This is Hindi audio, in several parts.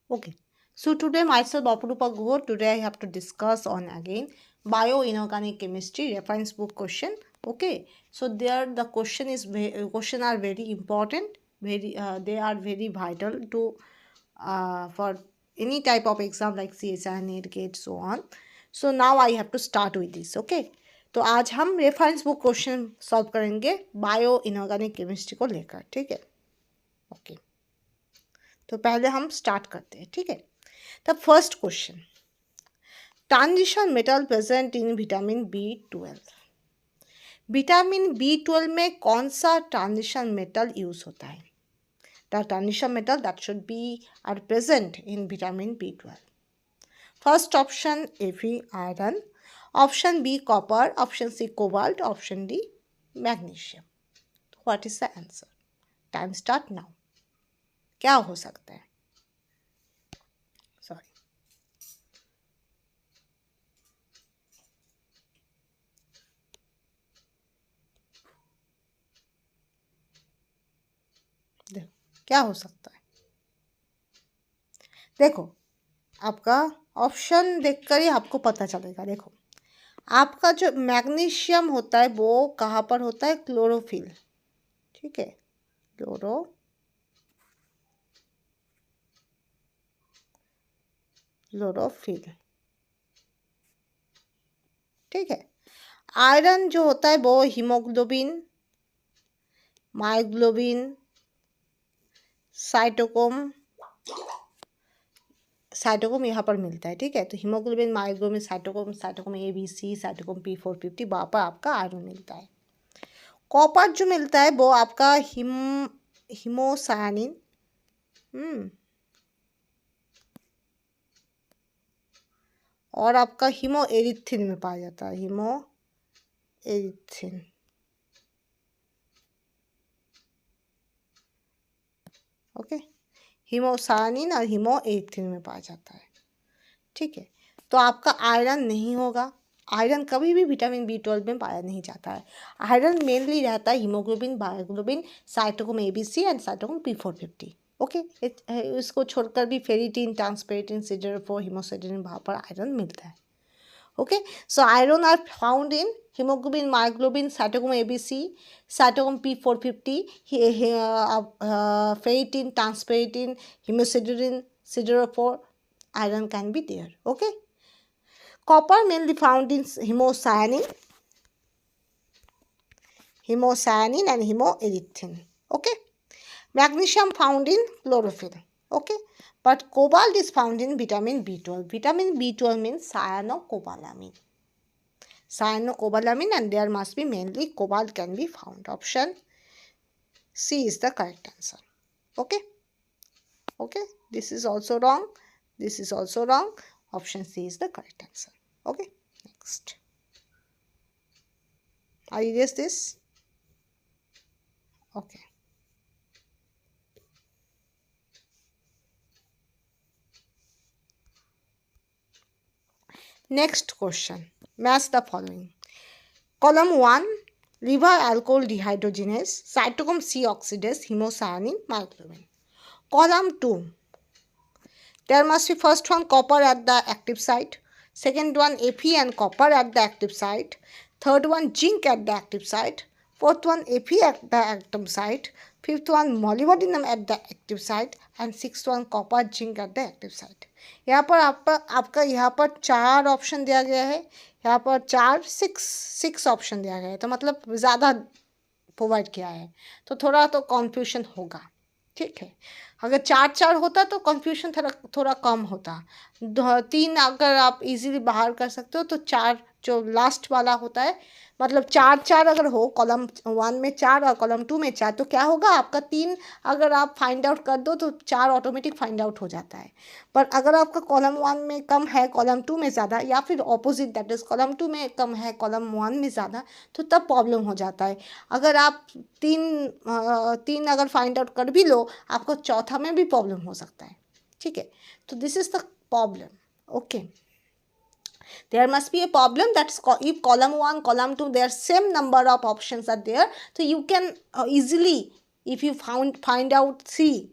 Okay. So today myself Apurupa Gohar, today I have to discuss on again bioinorganic chemistry reference book question. Okay. So there the question are very important. They are very vital to for any type of exam like CSI, NET, GATE, so on. So now I have to start with this. Okay. तो आज हम रेफरेंस बुक क्वेश्चन सॉल्व करेंगे बायो इनऑर्गेनिक केमिस्ट्री को लेकर. ठीक है. ओके. तो पहले हम स्टार्ट करते हैं. ठीक है. The first question, transition metal present in vitamin B12. Vitamin B12 में कौन सा ट्रांजिशन मेटल यूज होता है? The transition metal that should be are present in vitamin B12. First option Fe iron, option B copper, option C cobalt, option D magnesium. What is the answer? Time start now. क्या हो सकता है? सॉरी. देखो क्या हो सकता है. देखो आपका ऑप्शन देखकर ही आपको पता चलेगा. देखो आपका जो मैग्नीशियम होता है वो कहाँ पर होता है? क्लोरोफिल. ठीक है. क्लोरोफिल. ठीक है. आयरन जो होता है वो हीमोग्लोबिन, मायोग्लोबिन, साइटोक्रोम यहाँ पर मिलता है. ठीक है. तो haemoglobin, myoglobin, cytochrome ABC, cytochrome P450 वहाँ पर आपका आयरन मिलता है. कॉपर जो मिलता है वो आपका हिमोसायानिन और आपका हीमो एरिथ्रिन में पाया जाता है. Haemo erythrin. ओके. हीमोसायानिन और हीमो एरिथ्रिन में पाया जाता है. ठीक है. तो आपका आयरन नहीं होगा. आयरन कभी भी विटामिन B12 में पाया नहीं जाता है. आयरन मेनली रहता है haemoglobin, myoglobin, cytochrome ABC and cytochrome P450. Okay. इसको छोड़कर भी फेरिटिन, ट्रांसपेरिटिन, सिडरोफोर, हीमोसिडेरिन वहाँ पर आयरन मिलता है. Okay, so iron are found in hemoglobin, myoglobin, cytochrome ABC, cytochrome P450, ferritin, transperatin, hemosiderin, siderophore. Iron can be there. Okay. Copper mainly found in hemocyanin and hemoerythrin. Okay. Magnesium found in chlorophyll. Okay. But cobalt is found in vitamin B12. Vitamin B12 means cyanocobalamin. Cyanocobalamin, and there must be mainly cobalt can be found. Option C is the correct answer. Okay. Okay. This is also wrong. This is also wrong. Option C is the correct answer. Okay. Next. Are you guess this? Okay. Next question. Match the following. Column 1, liver alcohol dehydrogenase, cytochrome C oxidase, hemocyanin, myoglobin. Column 2, there must be first one copper at the active site, second one Fe and copper at the active site, third one zinc at the active site, fourth one Fe at the active site, fifth one molybdenum at the active site, and sixth one copper zinc at the active site. यहाँ पर आपका यहाँ पर 4 ऑप्शन दिया गया है. यहाँ पर 6 ऑप्शन दिया गया है. तो मतलब ज़्यादा प्रोवाइड किया है तो थोड़ा तो कन्फ्यूजन होगा. ठीक है. अगर 4 होता तो कन्फ्यूजन थोड़ा कम होता. 3 अगर आप इजीली बाहर कर सकते हो तो 4 जो लास्ट वाला होता है मतलब 4 अगर हो कॉलम 1 में 4 और कॉलम 2 में 4 तो क्या होगा आपका 3 अगर आप फाइंड आउट कर दो तो 4 ऑटोमेटिक फाइंड आउट हो जाता है. पर अगर आपका कॉलम 1 में कम है कॉलम 2 में ज़्यादा या फिर ऑपोजिट दैट इज़ कॉलम 2 में कम है कॉलम 1 में ज़्यादा तो तब प्रॉब्लम हो जाता है. अगर आप 3 अगर फाइंड आउट कर भी लो आपको चौथा में भी प्रॉब्लम हो सकता है. ठीक है. तो this is the problem. Okay. There must be a problem that if column 1, column 2, there are same number of options are there. So you can easily, if you find out C,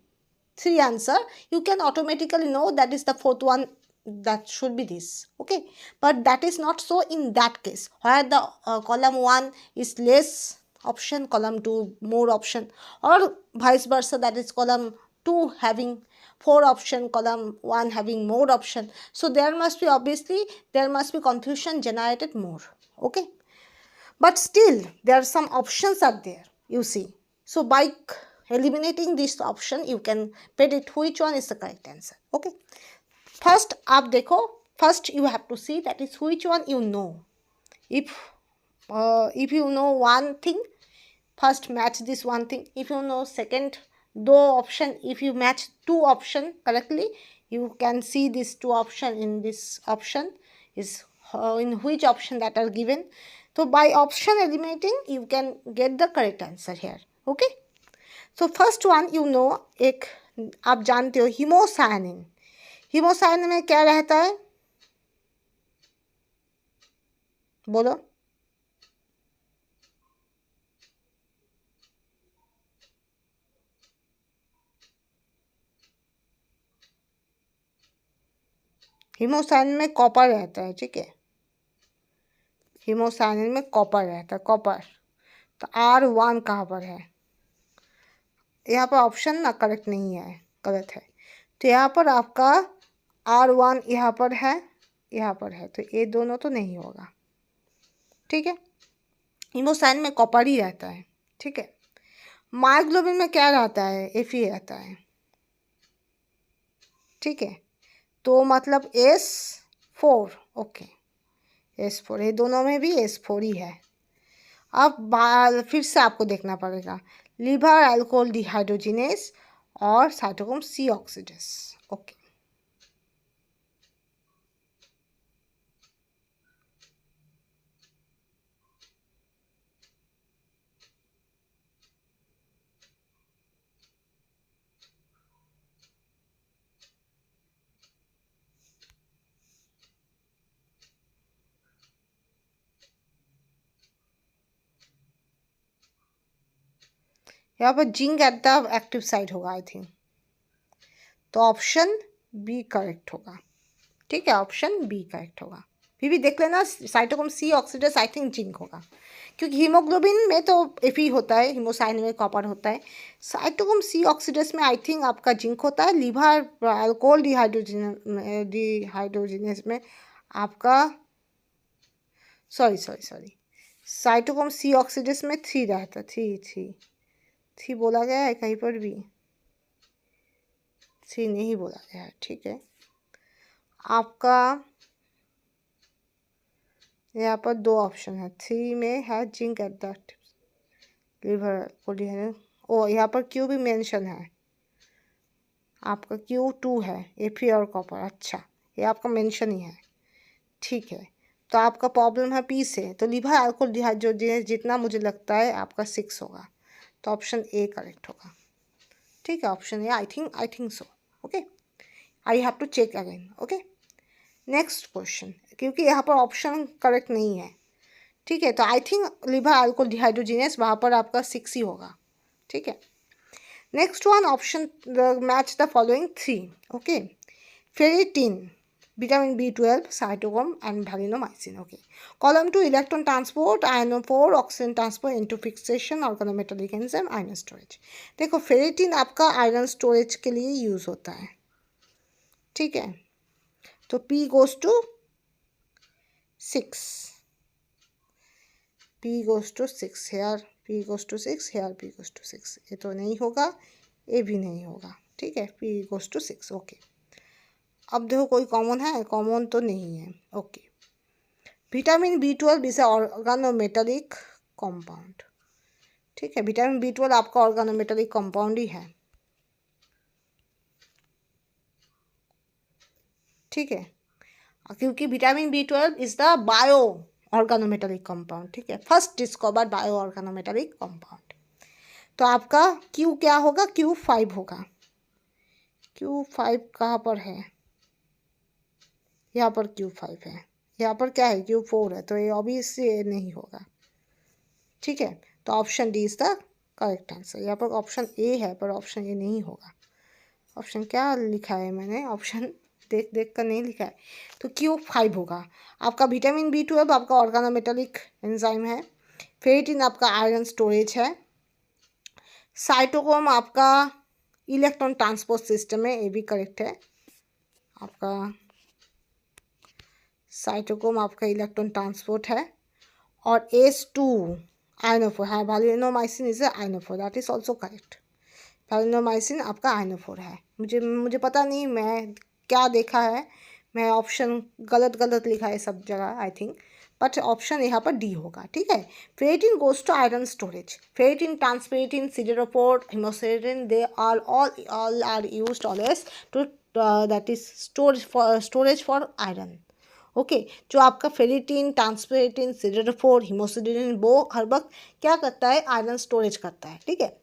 three answer, you can automatically know that is the fourth one, that should be this. Okay, but that is not so in that case, where the column 1 is less option, column 2 more option, or vice versa, that is column 2 having 4 option, column 1 having more option. So there must be, obviously there must be confusion generated more. Okay, but still there are some options are there, you see. So by eliminating this option, you can predict which one is the correct answer. Okay, first आप देखो, first you have to see that is which one you know. If you know one thing, first match this one thing. If you know second दो option, if you match two option correctly, you can see these two option in this option is in which option that are given. So by option eliminating, you can get the correct answer here. Okay, so first one you know, एक आप जानते हो हीमोसायनिन. हीमोसायनिन में क्या रहता है, बोलो. हीमोसायनिन में कॉपर रहता है. ठीक है, हीमोसायनिन में कॉपर रहता है, कॉपर. तो R1 कहाँ पर है, यहाँ पर ऑप्शन ना करेक्ट नहीं है, गलत है. तो यहाँ पर आपका R1 यहाँ पर है, यहाँ पर है, तो ये दोनों तो नहीं होगा. ठीक है, हीमोसायनिन में कॉपर ही रहता है. ठीक है, मायोग्लोबिन में क्या रहता है, Fe रहता है. ठीक है, तो मतलब S4. ओके, S4, ये दोनों में भी S4 ही है. अब फिर से आपको देखना पड़ेगा लिवर अल्कोहल डिहाइड्रोजिनेस और साइटोक्रोम सी ऑक्सीडेस. ओके, यहाँ पर zinc at the active site होगा आई थिंक, तो ऑप्शन बी करेक्ट होगा. ठीक है, ऑप्शन बी करेक्ट होगा. फिर भी देख लेना, cytochrome C oxidase I think zinc होगा, क्योंकि हीमोग्लोबिन में तो Fe होता है, हीमोसायनिन में कॉपर होता है. साइटोक्रोम सी ऑक्सीडेस में आई थिंक आपका जिंक होता है. लिवर अल्कोहल डिहाइड्रोजिनेस में आपका सॉरी साइटोक्रोम सी ऑक्सीडेस में 3 रहता है. थ्री बोला गया है कहीं पर भी, 3 नहीं बोला गया है. ठीक है, आपका यहाँ पर 2 ऑप्शन है. 3 में है जिंक एट द लिवर को, ओ यहाँ पर क्यू भी मेंशन है, आपका Q2 है, Fe और कॉपर. अच्छा, ये आपका मेंशन ही है. ठीक है, तो आपका प्रॉब्लम है पी से, तो लिवर अल्कोहल डिहाइड्रोजिनेस जितना मुझे लगता है आपका 6 होगा, तो ऑप्शन ए करेक्ट होगा. ठीक है, option A, I think so. Okay, I have to check again. Okay, next question, क्योंकि यहाँ पर ऑप्शन करेक्ट नहीं है. ठीक है, तो I think liver alcohol dehydrogenase वहाँ पर आपका 6 ही होगा. ठीक है, next one option match the following 3. Okay, ferritin, vitamin B12, cytochrome and valinomycin. Okay, column 2 electron transport, iron 4 oxygen transport into fixation, organometallic enzyme, iron storage. देखो फेरिटिन आपका आयरन स्टोरेज के लिए यूज़ होता है. ठीक है, तो P goes to 6, P goes to 6 here, P goes to 6 here, P goes to 6. ये तो नहीं होगा, ये भी नहीं होगा. ठीक है, P goes to 6. ओके, अब देखो कोई कॉमन है, कॉमन तो नहीं है. Okay, vitamin B12 is organometallic compound. ठीक है, विटामिन B12 आपका ऑर्गेनोमेटालिक कंपाउंड ही है. ठीक है, क्योंकि vitamin B12 is the bio organometallic compound. ठीक है, first discovered bio organometallic compound. तो आपका Q क्या होगा, Q5 होगा. Q5 कहाँ पर है, यहाँ पर Q5 है, यहाँ पर क्या है Q4 है, तो ये ऑब्वियसली ये नहीं होगा. ठीक है, तो option D is the correct answer. यहाँ पर ऑप्शन ए है पर ऑप्शन ए नहीं होगा. ऑप्शन क्या लिखा है मैंने, ऑप्शन देख देख कर नहीं लिखा है, तो Q5 होगा। आपका विटामिन B12 आपका ऑर्गेनोमेटालिक एंजाइम है। फेरेटिन आपका आयरन स्टोरेज है। साइटोक्रोम आपका इलेक्ट्रॉन ट्रांसपोर्ट सिस्टम है, ये भी करेक्ट है। आपका साइटोक्रोम आपका इलेक्ट्रॉन ट्रांसपोर्ट है। और H2 आयनोफोर है। Valinomycin is ionophore, that is also correct. Valinomycin आपका आयनोफोर है। मुझे पता नहीं मैं क्या देखा है, मैं ऑप्शन गलत लिखा है सब जगह आई थिंक, बट ऑप्शन यहाँ पर डी होगा, ठीक है। Ferritin goes to iron storage. Ferritin, transferrin, siderophore, haemosiderin, they are all are used always to that is storage for iron। Okay जो आपका फेरेटिन, ट्रांसफेरेटिन, सिडेरोफोर, हिमोसेरेटिन वो हर वक्त क्या करता है, आयरन स्टोरेज करता है, ठीक है।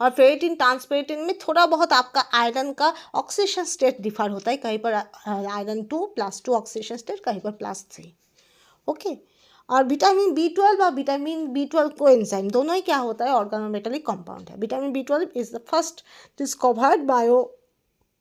और फेरेटिन, ट्रांसफेरेटिन में थोड़ा बहुत आपका आयरन का ऑक्सीडेशन स्टेट डिफर होता है, कहीं पर आयरन 2+2 ऑक्सीडेशन स्टेट, कहीं पर +3, ओके। और विटामिन B12 और विटामिन B12 कोएंजाइम दोनों ही क्या होता है, ऑर्गेनोमेटालिक कंपाउंड है। Vitamin B12 is the first discovered bio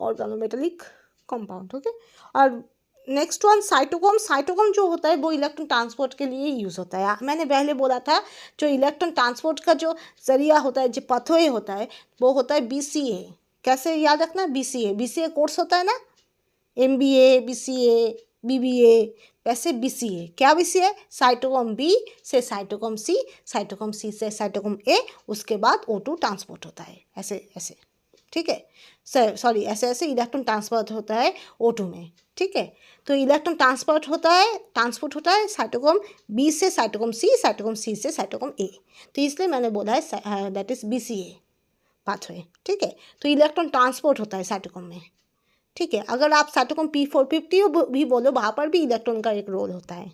organometallic compound, okay. और नेक्स्ट वन साइटोक्रोम। साइटोक्रोम जो होता है वो इलेक्ट्रॉन ट्रांसपोर्ट के लिए यूज़ होता है। मैंने पहले बोला था जो इलेक्ट्रॉन ट्रांसपोर्ट का जो जरिया होता है, जो पथवे होता है, वो होता है BCA। कैसे याद रखना, BCA कोर्स होता है ना, MBA, BCA, BBA, वैसे BCA। क्या BCA, साइटोक्रोम B से साइटोक्रोम C, साइटोक्रोम C से साइटोक्रोम A, उसके बाद O2 ट्रांसपोर्ट होता है, ऐसे ऐसे, ठीक है। सॉरी ऐसे ऐसे इलेक्ट्रॉन ट्रांसपोर्ट होता है O2 में, ठीक है। तो इलेक्ट्रॉन ट्रांसपोर्ट होता है साइटोक्रोम B से साइटोक्रोम C, साइटोक्रोम C से साइटोक्रोम A, तो इसलिए मैंने बोला है दैट इज BCA पाथवे, ठीक है। तो इलेक्ट्रॉन ट्रांसपोर्ट होता है साइटोक्रोम में, ठीक है। अगर आप साइटोक्रोम P450 भी बोलो, वहाँ पर भी इलेक्ट्रॉन का एक रोल होता है,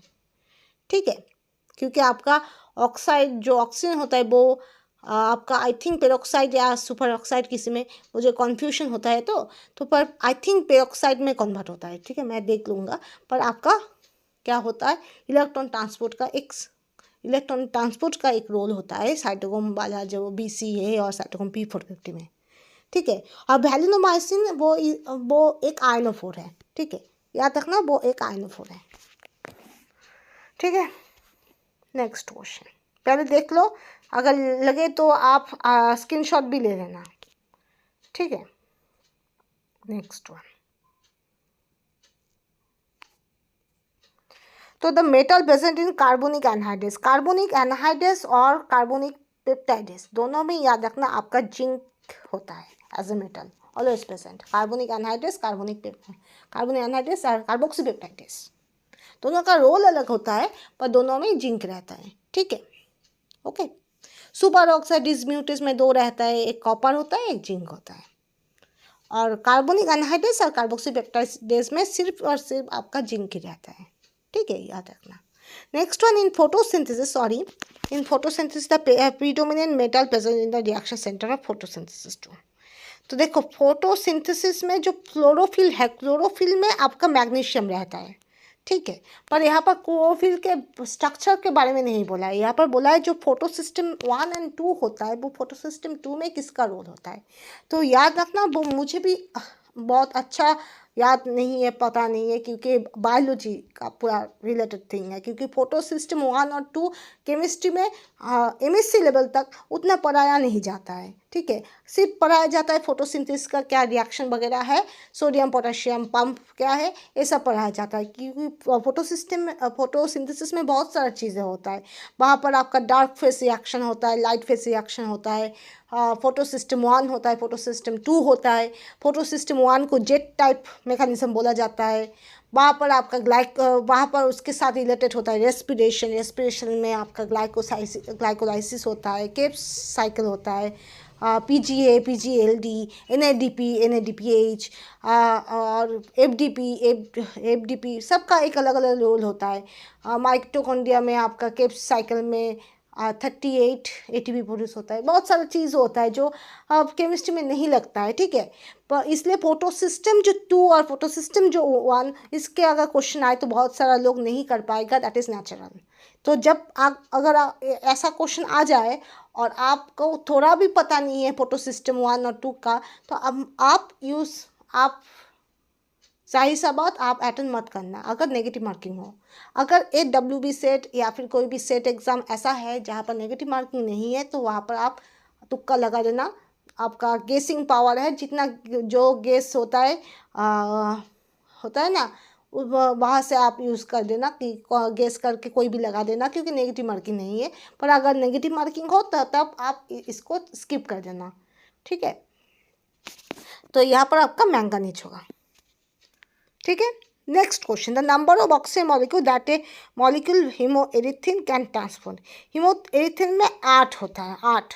ठीक है। क्योंकि आपका ऑक्साइड जो ऑक्सीजन होता है वो आपका आई थिंक पेरोक्साइड या सुपर ऑक्साइड, किसी में मुझे कन्फ्यूजन होता है तो पर आई थिंक पेरोक्साइड में कन्वर्ट होता है, ठीक है, मैं देख लूँगा। पर आपका क्या होता है, इलेक्ट्रॉन ट्रांसपोर्ट का एक रोल होता है साइटोक्रोम वाला जो BCA और साइटोक्रोम P450 में, ठीक है। और वैलिनोमाइसिन वो एक आयनोफोर है, ठीक है, याद रखना वो एक आयनोफोर है, ठीक है। नेक्स्ट क्वेश्चन पहले देख लो, अगर लगे तो आप स्क्रीनशॉट भी ले लेना, ठीक है। नेक्स्ट वन, तो the metal present in carbonic anhydrase और कार्बोनिक पेप्टाइड्स दोनों में याद रखना आपका जिंक होता है as a metal, always present. Carbonic anhydrase और कार्बोक्सी पेप्टाइड्स दोनों का रोल अलग होता है, पर दोनों में जिंक रहता है, ठीक है, ओके। सुपर ऑक्साइड डिसम्यूटेस में 2 रहता है, एक कॉपर होता है, एक जिंक होता है। और कार्बोनिक एनहाइड्रेस और कार्बोक्सी पेप्टाइड्स में सिर्फ और सिर्फ आपका जिंक ही रहता है, ठीक है, याद रखना। Next one, in photosynthesis the predominant metal present in the reaction center of photosynthesis two. तो देखो फोटोसिंथेसिस में जो क्लोरोफिल है, क्लोरोफिल में आपका मैग्नीशियम रहता है, ठीक है। पर यहाँ पर क्लोरोफिल के स्ट्रक्चर के बारे में नहीं बोला है, यहाँ पर बोला है जो फोटोसिस्टम 1 और 2 होता है, वो फोटोसिस्टम 2 में किसका रोल होता है। तो याद रखना, वो मुझे भी बहुत अच्छा याद नहीं है, पता नहीं है, क्योंकि बायोलॉजी का पूरा रिलेटेड थिंग है। क्योंकि फोटो सिस्टम 1 और 2 केमिस्ट्री में MSc लेवल तक उतना पढ़ाया नहीं जाता है, ठीक है। सिर्फ पढ़ाया जाता है फोटोसिंथेसिस का क्या रिएक्शन वगैरह है, सोडियम पोटेशियम पंप क्या है, ये सब पढ़ाया जाता है। क्योंकि फोटोसिंथेसिस में बहुत सारी चीज़ें होता है, वहाँ पर आपका डार्क फेस रिएक्शन होता है, लाइट फेस रिएक्शन होता है, फोटो सिस्टम 1 होता है, फोटो सिस्टम 2 होता है। फोटो सिस्टम 1 को जेट टाइप मैकेनिज्म बोला जाता है। वहाँ पर आपका वहाँ पर उसके साथ रिलेटेड होता है रेस्पिरेशन में आपका ग्लाइकोलाइसिस होता है, केप्स साइकिल होता है, PGA, PGLD, NADPH और FDP सबका एक अलग अलग रोल होता है। माइटोकॉन्ड्रिया में आपका केप्स साइकिल में 38 ATP प्रोड्यूस होता है। बहुत सारा चीज़ होता है जो केमिस्ट्री में नहीं लगता है, ठीक है। पर इसलिए फोटोसिस्टम जो 2 और फोटोसिस्टम जो 1, इसके अगर क्वेश्चन आए तो बहुत सारा लोग नहीं कर पाएगा, दैट इज़ नेचुरल। तो जब ऐसा क्वेश्चन आ जाए और आपको थोड़ा भी पता नहीं है फोटोसिस्टम 1 और 2 का, तो अब आप जाहिर सा बात आप अटेंड मत करना अगर नेगेटिव मार्किंग हो। अगर AWB सेट या फिर कोई भी सेट एग्ज़ाम ऐसा है जहाँ पर नेगेटिव मार्किंग नहीं है, तो वहाँ पर आप तुक्का लगा देना। आपका गेसिंग पावर है, जितना जो गेस होता है ना, वहाँ से आप यूज़ कर देना कि गेस करके कोई भी लगा देना, क्योंकि नेगेटिव मार्किंग नहीं है। पर अगर नेगेटिव मार्किंग हो तब आप इसको स्किप कर देना, ठीक है। तो यहाँ पर आपका मैंगनीज होगा, ठीक है। Next question, the number of oxygen molecule that a molecule haemerythrin can transport. Haemerythrin में 8 होता है, 8,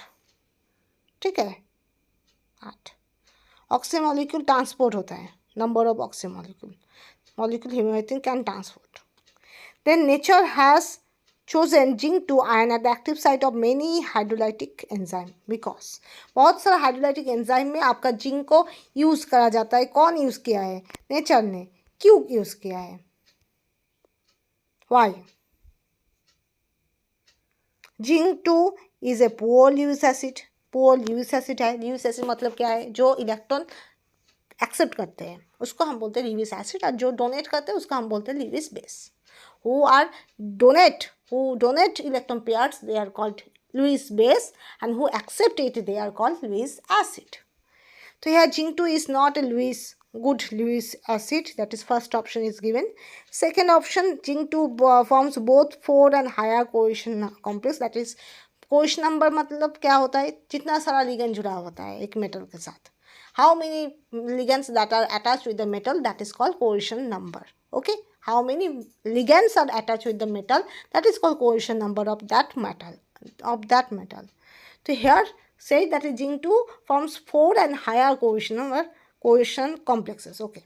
ठीक है, 8 ऑक्सीजन मॉलिक्यूल ट्रांसपोर्ट होता है। Number of oxygen molecule haemerythrin can transport. Then nature has chosen zinc 2 ion at the active site of many hydrolytic enzyme because बहुत सारा हाइड्रोलाइटिक एंजाइम में आपका जिंक को यूज़ करा जाता है। कौन यूज़ किया है? नेचर ने। क्यों यूज़ किया है? Why? Zinc 2 is a poor Lewis acid. Poor Lewis acid है। ल्यूइस एसिड मतलब क्या है? जो इलेक्ट्रॉन एक्सेप्ट करते हैं उसको हम बोलते हैं ल्यूइस एसिड, और जो डोनेट करते हैं उसको हम बोलते हैं Lewis base. who donate electron pairs, they are called Lewis base, and who accept it, they are called Lewis acid. So here zinc 2 is not a good Lewis acid, that is first option is given. Second option, zinc 2 forms both 4 and higher cohesion complex, that is cohesion number मतलब क्या होता है? जितना सारा लिगेंड जुड़ा होता है एक मेटल के साथ, how many ligands that are attached with the metal, that is called cohesion number. Okay, how many ligands are attached with the metal, that is called cohesion number of that metal. So here say that zinc 2 forms 4 and higher cohesion complexes. Okay,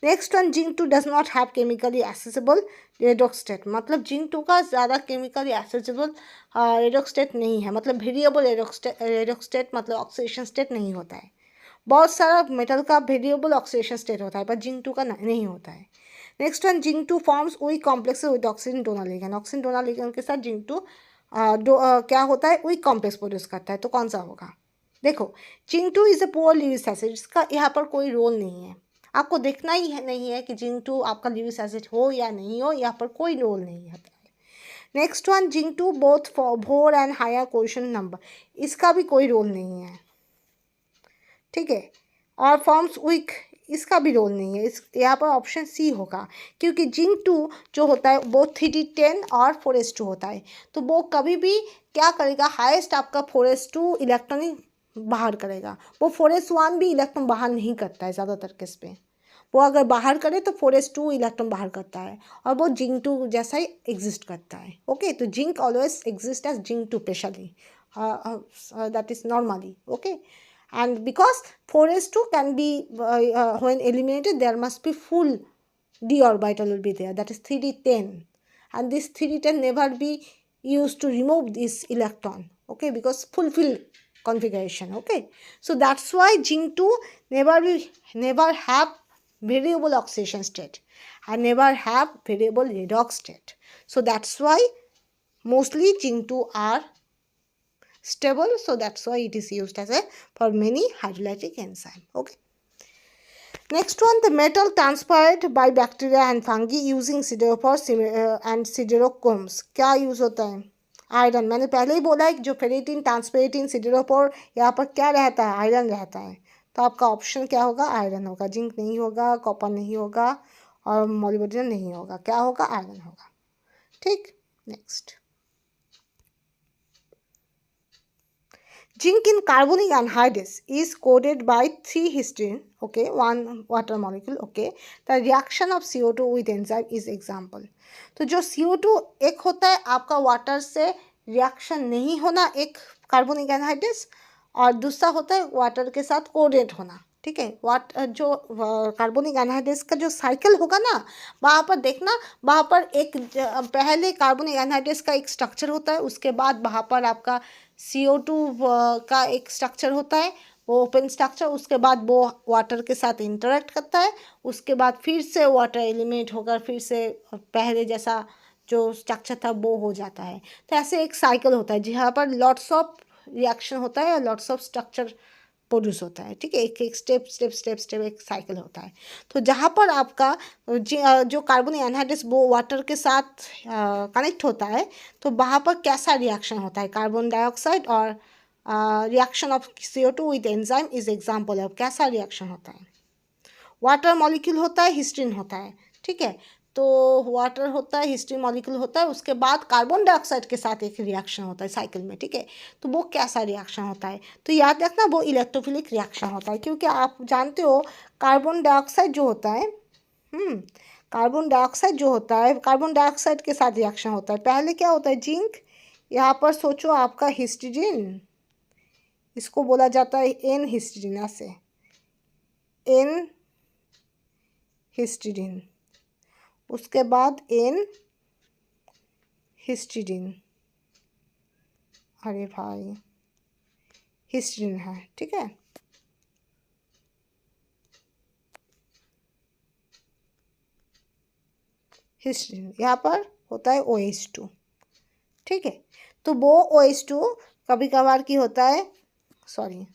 next one, zinc 2 does not have chemically accessible redox state. मतलब zinc 2 का ज़्यादा chemically accessible redox state नहीं है, मतलब variable redox state मतलब oxidation state नहीं होता है। बहुत सारा मेटल का वेरिएबल ऑक्सीडेशन स्टेट होता है, पर जिंक 2 का नहीं होता है। Next one, zinc 2 forms weak complex with oxygen donor ligand. Oxygen donor ligand के साथ जिंक 2 क्या होता है? वीक कॉम्प्लेक्स प्रोड्यूस करता है। तो कौन सा होगा? देखो, zinc 2 is a poor Lewis acid, इसका यहाँ पर कोई रोल नहीं है। आपको देखना ही नहीं है कि जिंक 2 आपका ल्यूइस एसिड हो या नहीं हो, यहाँ पर कोई रोल नहीं होता है। Next one, zinc 2 both 4 and higher cohesion number, इसका भी कोई रोल नहीं है, ठीक है। और फॉर्म्स वीक, इसका भी रोल नहीं है। इस यहाँ पर ऑप्शन सी होगा, क्योंकि जिंक 2 जो होता है वो 3d10 और 4s2 होता है। तो वो कभी भी क्या करेगा? हाईएस्ट आपका 4s2 इलेक्ट्रॉन ही बाहर करेगा। वो 4s1 भी इलेक्ट्रॉन बाहर नहीं करता है ज़्यादातर केस पे। वो अगर बाहर करे तो 4s2 इलेक्ट्रॉन बाहर करता है, और वो जिंक 2 जैसा ही एग्जिस्ट करता है। ओके, तो zinc always exist as zinc 2 specially, that is normally. Okay, and because 4s2 can be when eliminated, there must be full d orbital will be there, that is 3d10, and this 3d10 never be used to remove this electron. Okay, because fulfill configuration. Okay, so that's why zinc 2 never have variable oxidation state and never have variable redox state. So that's why mostly zinc 2 are stable, so that's why it is used as a for many hydrolytic enzyme. Okay, next one, the metal transpired by bacteria and fungi using siderophores and siderocombs. क्या यूज होता है? आयरन। मैंने पहले ही बोला है कि जो फेरेटिन, ट्रांसपेरेटिन, सिडेरोफोर, यहाँ पर क्या रहता है? आयरन रहता है। तो आपका ऑप्शन क्या होगा? आयरन होगा। जिंक नहीं होगा, कॉपर नहीं होगा, और मोलिब्डेनम नहीं होगा। क्या होगा? आयरन होगा। ठीक, next, zinc in carbonic anhydrous is coded by 3 histidine, okay, 1 water molecule, okay. The reaction of CO2 with enzyme is example. तो जो CO2 एक होता है आपका वाटर से रिएक्शन नहीं होना, एक कार्बोनिक एनहाइड्रस, और दूसरा होता है वाटर के साथ कोडेड होना, ठीक है। जो कार्बोनिक एनहाइड्रेस का जो साइकिल होगा ना, वहाँ पर देखना, वहाँ पर एक पहले कार्बोनिक एनहाइड्रेस का एक स्ट्रक्चर होता है, उसके बाद वहाँ पर आपका CO2 का एक स्ट्रक्चर होता है, वो ओपन स्ट्रक्चर, उसके बाद वो वाटर के साथ इंटरेक्ट करता है, उसके बाद फिर से वाटर एलिमिनेट होकर फिर से पहले जैसा जो स्ट्रक्चर था वो हो जाता है। तो ऐसे एक साइकिल होता है जहाँ पर लॉट्स ऑफ रिएक्शन होता है और लॉट्स ऑफ स्ट्रक्चर प्रोड्यूस होता है, ठीक है। एक एक स्टेप एक साइकिल होता है। तो जहाँ पर आपका जो कार्बोनिक एनहाइड्रेस वो वाटर के साथ कनेक्ट होता है, तो वहाँ पर कैसा रिएक्शन होता है, कार्बन डाइऑक्साइड और reaction of CO2 with enzyme is example of कैसा रिएक्शन होता है। वाटर मॉलिक्यूल होता है, हिस्ट्रीन होता है, ठीक है। तो वाटर होता है, हिस्ट्रीन मॉलिक्यूल होता है, उसके बाद कार्बन डाइऑक्साइड के साथ एक रिएक्शन होता है साइकिल में, ठीक है। तो वो कैसा रिएक्शन होता है, तो याद रखना वो इलेक्ट्रोफिलिक रिएक्शन होता है, क्योंकि आप जानते हो कार्बन डाइऑक्साइड जो होता है, कार्बन डाइऑक्साइड जो होता है, कार्बन डाइऑक्साइड के साथ रिएक्शन होता है। पहले क्या होता है, जिंक, यहाँ पर सोचो आपका हिस्टीडीन, इसको बोला जाता है एन हिस्टीडीन, ऐसे एन हिस्टीडीन, उसके बाद एन हिस्टीडीन, अरे भाई हिस्टीडीन है, ठीक है। हिस्टीडीन यहाँ पर होता है OH2, ठीक है। तो वो OH2 कभी कभार की होता है, सॉरी,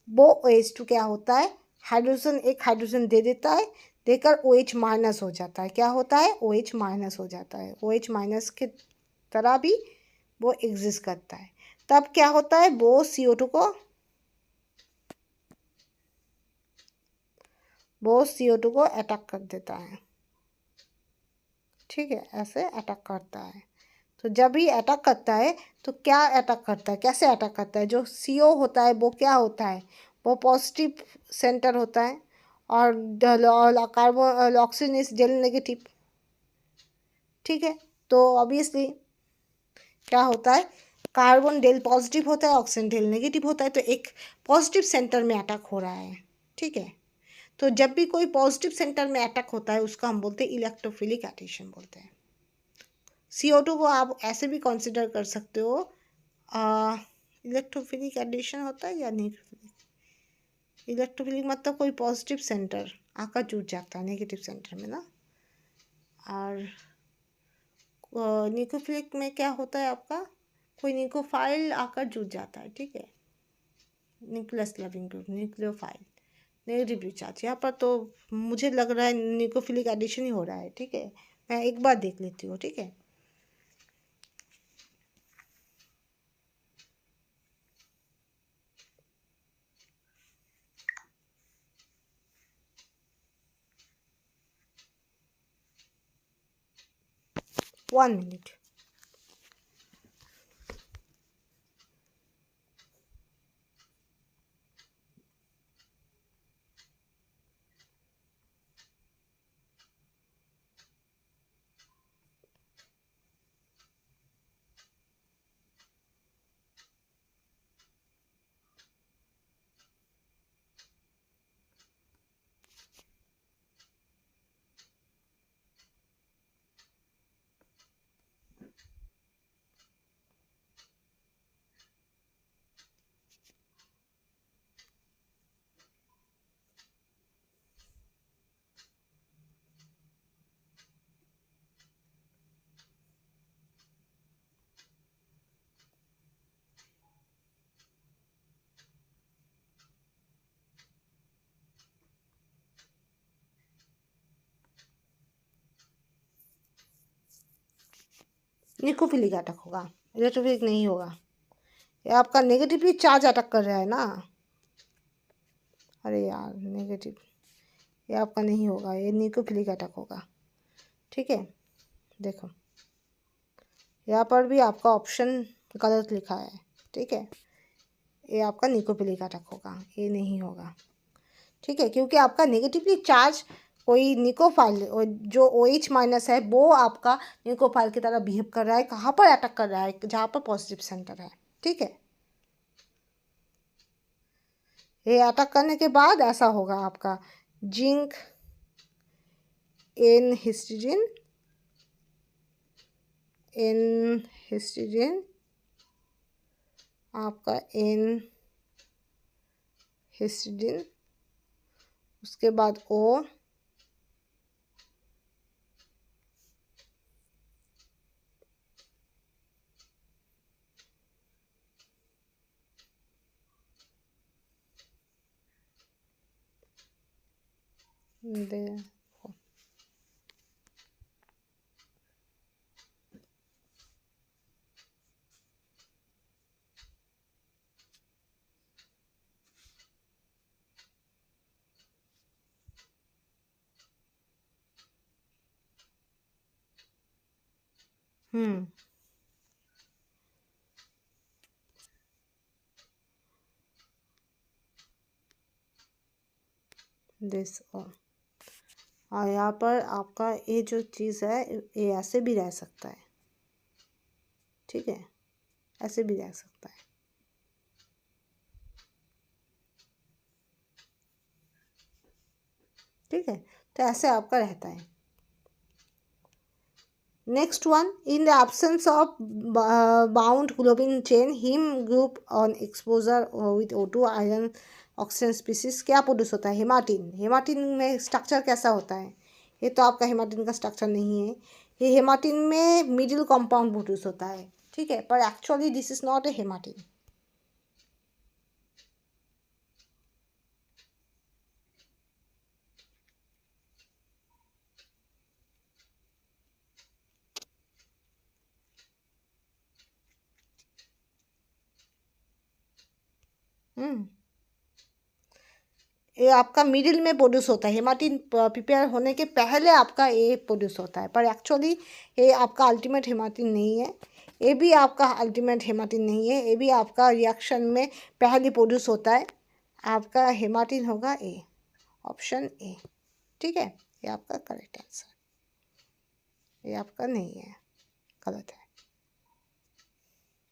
वो OH2 क्या होता है, हाइड्रोजन, एक हाइड्रोजन दे देता है, देकर OH माइनस हो जाता है, क्या होता है, OH माइनस हो जाता है। OH माइनस की तरह भी वो एग्जिस्ट करता है। तब क्या होता है, वो CO2 को, वो CO2 को अटैक कर देता है, ठीक है, ऐसे अटैक करता है। तो जब भी अटैक करता है तो क्या अटैक करता है, कैसे अटैक करता है, जो CO होता है वो क्या होता है, वो पॉजिटिव सेंटर होता है, और carbon oxygen is del negative, ठीक है। तो ऑब्वियसली क्या होता है, कार्बन डेल पॉजिटिव होता है, ऑक्सीजन डेल नेगेटिव होता है, तो एक पॉजिटिव सेंटर में अटैक हो रहा है, ठीक है। तो जब भी कोई पॉजिटिव सेंटर में अटैक होता है उसको हम बोलते हैं इलेक्ट्रोफिलिक एडिशन बोलते हैं। CO2 को आप ऐसे भी कंसिडर कर सकते हो, इलेक्ट्रोफिलिक एडिशन होता है या नेगेटिव, इलेक्ट्रोफिलिक मतलब कोई पॉजिटिव सेंटर आकर जुड़ जाता है नेगेटिव सेंटर में ना, और न्यूक्लियोफिलिक में क्या होता है आपका, कोई न्यूक्लियोफाइल आकर जुड़ जाता है, ठीक है, nucleus loving group, nucleophile, negative charge. यहाँ पर तो मुझे लग रहा है न्यूक्लियोफिलिक एडिशन ही हो रहा है, ठीक है, मैं एक बार देख लेती हूँ, ठीक है। One minute. निकोफिलिक अटैक होगा, इलेक्ट्रोफिलिक नहीं होगा। ये आपका नेगेटिवली चार्ज अटैक कर रहा है ना, अरे यार नेगेटिव, ये आपका नहीं होगा, ये निकोफिलिक अटैक होगा, ठीक है। देखो यहाँ पर भी आपका ऑप्शन गलत लिखा है, ठीक है, ये आपका निकोफिलिक अटैक होगा, ये नहीं होगा, ठीक है, क्योंकि आपका नेगेटिवली चार्ज कोई निकोफाइल जो OH माइनस है वो आपका निकोफाइल की तरह बिहेव कर रहा है, कहाँ पर अटैक कर रहा है, जहाँ पर पॉजिटिव सेंटर है, ठीक है। ये अटैक करने के बाद ऐसा होगा आपका जिंक इन हिस्टिडिन आपका इन हिस्टिडिन, उसके बाद ओ, दे दिस और यहाँ पर आपका ये जो चीज़ है ये ऐसे भी रह सकता है, ठीक है, ऐसे भी रह सकता है। ठीक है, तो ऐसे आपका रहता है। Next one, in the absence of bound globin chain him group on exposure with O2 iron oxygen species क्या प्रोड्यूस होता है? हेमाटिन। हेमाटिन में स्ट्रक्चर कैसा होता है? ये तो आपका हेमाटिन का स्ट्रक्चर नहीं है, ये हेमाटिन में मिडिल कंपाउंड प्रोड्यूस होता है, ठीक है, पर actually this is not a हेमाटिन। ये आपका मिडिल में प्रोड्यूस होता है, हेमाटिन प्रिपेयर होने के पहले आपका ये प्रोड्यूस होता है, पर एक्चुअली ये आपका अल्टीमेट हेमाटिन नहीं है, ये भी आपका अल्टीमेट हेमाटिन नहीं है, ये भी आपका रिएक्शन में पहले प्रोड्यूस होता है। आपका हेमाटिन होगा ए, ऑप्शन ए, ठीक है, ये आपका करेक्ट आंसर, ये आपका नहीं है, गलत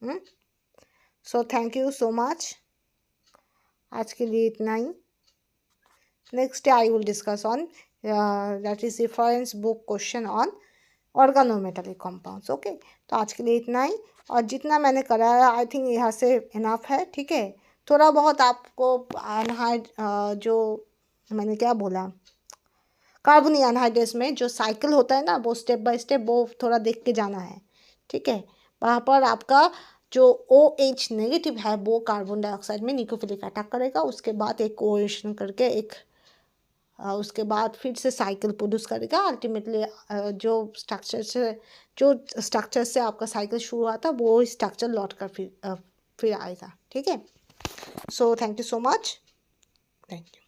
है। So thank you so much, आज के लिए इतना ही। Next I will discuss on that is reference book question on organometallic compounds. Okay, तो आज के लिए इतना ही, और जितना मैंने कराया आई थिंक यहाँ से इनफ है, ठीक है। थोड़ा बहुत आपको अनहाइड जो मैंने क्या बोला, कार्बोनिक एनहाइड्रेस में जो साइकिल होता है ना, वो स्टेप बाय स्टेप वो थोड़ा देख के जाना है, ठीक है। वहाँ पर आपका जो OH नेगेटिव है वो कार्बन डाइऑक्साइड में न्यूक्लियोफिलिक अटैक करेगा, उसके बाद एक कोएशन करके एक उसके बाद फिर से साइकिल प्रोड्यूस करेगा, अल्टीमेटली जो स्ट्रक्चर से आपका साइकिल शुरू हुआ था वो स्ट्रक्चर लौट कर फिर आएगा, ठीक है। So thank you so much, thank you.